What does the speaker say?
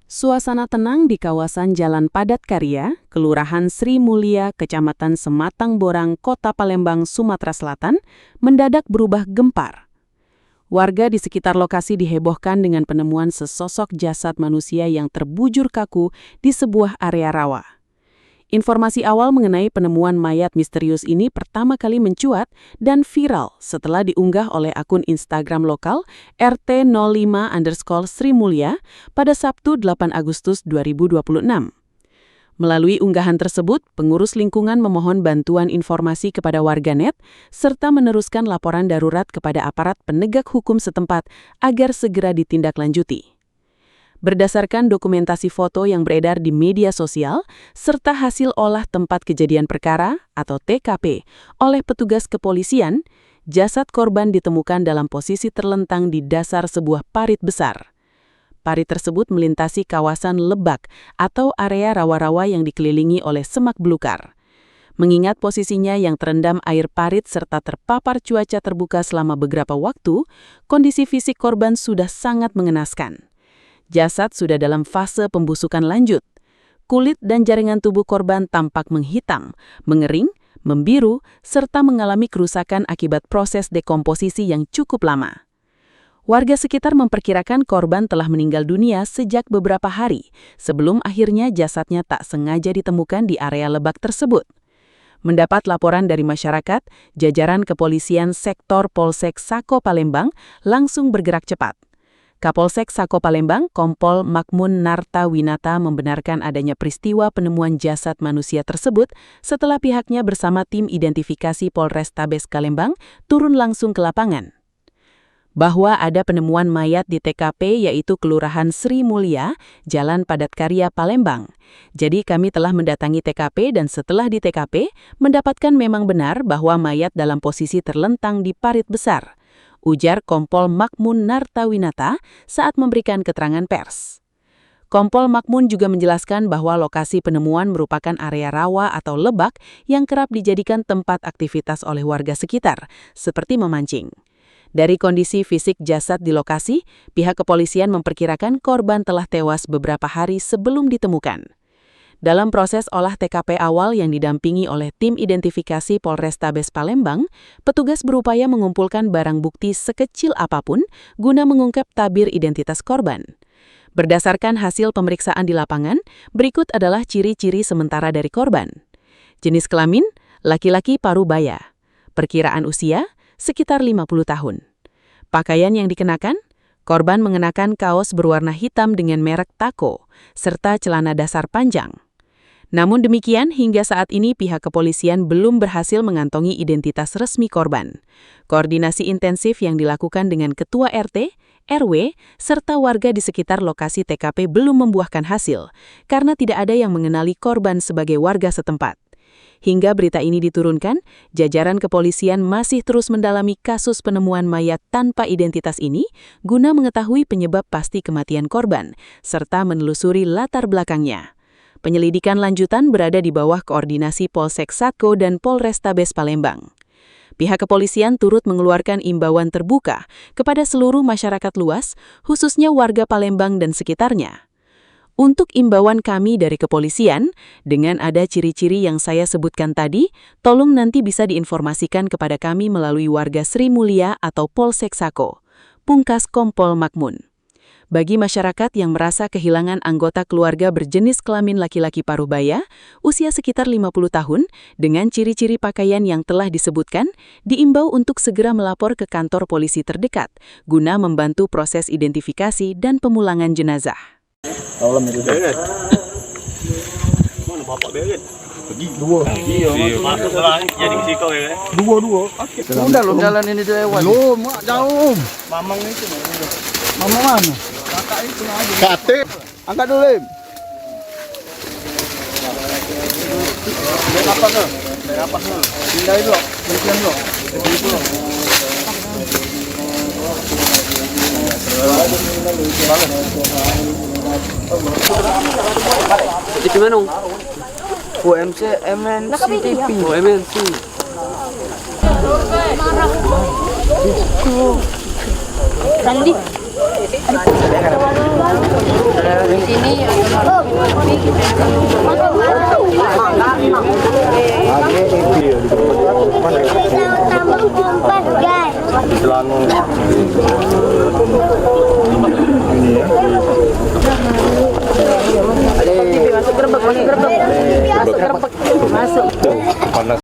Suasana tenang di kawasan Jalan Padat Karya, Kelurahan Sri Mulia, Kecamatan Sematang Borang, Kota Palembang, Sumatera Selatan, mendadak berubah gempar. Warga di sekitar lokasi dihebohkan dengan penemuan sesosok jasad manusia yang terbujur kaku di sebuah area rawa. Informasi awal mengenai penemuan mayat misterius ini pertama kali mencuat dan viral setelah diunggah oleh akun Instagram lokal RT05_Sri Mulia pada Sabtu 8 Agustus 2026. Melalui unggahan tersebut, pengurus lingkungan memohon bantuan informasi kepada warganet serta meneruskan laporan darurat kepada aparat penegak hukum setempat agar segera ditindaklanjuti. Berdasarkan dokumentasi foto yang beredar di media sosial, serta hasil olah tempat kejadian perkara atau TKP oleh petugas kepolisian, jasad korban ditemukan dalam posisi terlentang di dasar sebuah parit besar. Parit tersebut melintasi kawasan lebak atau area rawa-rawa yang dikelilingi oleh semak belukar. Mengingat posisinya yang terendam air parit serta terpapar cuaca terbuka selama beberapa waktu, kondisi fisik korban sudah sangat mengenaskan. Jasad sudah dalam fase pembusukan lanjut. Kulit dan jaringan tubuh korban tampak menghitam, mengering, membiru, serta mengalami kerusakan akibat proses dekomposisi yang cukup lama. Warga sekitar memperkirakan korban telah meninggal dunia sejak beberapa hari, sebelum akhirnya jasadnya tak sengaja ditemukan di area lebak tersebut. Mendapat laporan dari masyarakat, jajaran kepolisian sektor Polsek Sako Palembang langsung bergerak cepat. Kapolsek Sako Palembang, Kompol Makmun Nartawinata membenarkan adanya peristiwa penemuan jasad manusia tersebut setelah pihaknya bersama tim identifikasi Polrestabes Palembang turun langsung ke lapangan. Bahwa ada penemuan mayat di TKP yaitu Kelurahan Sri Mulia, Jalan Padat Karya, Palembang. Jadi kami telah mendatangi TKP dan setelah di TKP, mendapatkan memang benar bahwa mayat dalam posisi terlentang di parit besar, ujar Kompol Makmun Nartawinata saat memberikan keterangan pers. Kompol Makmun juga menjelaskan bahwa lokasi penemuan merupakan area rawa atau lebak yang kerap dijadikan tempat aktivitas oleh warga sekitar, seperti memancing. Dari kondisi fisik jasad di lokasi, pihak kepolisian memperkirakan korban telah tewas beberapa hari sebelum ditemukan. Dalam proses olah TKP awal yang didampingi oleh tim identifikasi Polrestabes Palembang, petugas berupaya mengumpulkan barang bukti sekecil apapun guna mengungkap tabir identitas korban. Berdasarkan hasil pemeriksaan di lapangan, berikut adalah ciri-ciri sementara dari korban. Jenis kelamin, laki-laki parubaya. Perkiraan usia, sekitar 50 tahun. Pakaian yang dikenakan, korban mengenakan kaos berwarna hitam dengan merek Taco, serta celana dasar panjang. Namun demikian, hingga saat ini pihak kepolisian belum berhasil mengantongi identitas resmi korban. Koordinasi intensif yang dilakukan dengan Ketua RT, RW, serta warga di sekitar lokasi TKP belum membuahkan hasil, karena tidak ada yang mengenali korban sebagai warga setempat. Hingga berita ini diturunkan, jajaran kepolisian masih terus mendalami kasus penemuan mayat tanpa identitas ini guna mengetahui penyebab pasti kematian korban, serta menelusuri latar belakangnya. Penyelidikan lanjutan berada di bawah koordinasi Polsek Sako dan Polrestabes Palembang. Pihak kepolisian turut mengeluarkan imbauan terbuka kepada seluruh masyarakat luas, khususnya warga Palembang dan sekitarnya. Untuk imbauan kami dari kepolisian, dengan ada ciri-ciri yang saya sebutkan tadi, tolong nanti bisa diinformasikan kepada kami melalui warga Sri Mulia atau Polsek Sako. Pungkas Kompol Makmun. Bagi masyarakat yang merasa kehilangan anggota keluarga berjenis kelamin laki-laki parubaya, usia sekitar 50 tahun, dengan ciri-ciri pakaian yang telah disebutkan, diimbau untuk segera melapor ke kantor polisi terdekat, guna membantu proses identifikasi dan pemulangan jenazah. Mana bapak beret? Pergi. Dua. Iya, masuk lah jadi risiko ya. Dua. Udah lo jalan ini lewat. Lo mak jauh. Mamang itu. Mama mana? Kakak itu aja. Kate. Angkat dulu, Lim. Apa tuh? Apa tuh? Pindah itu. Pindah dulu. Di mana? UMC MNC TV. Oh, MNC. Randi. Di sini tambah kompas guys. Ini ya.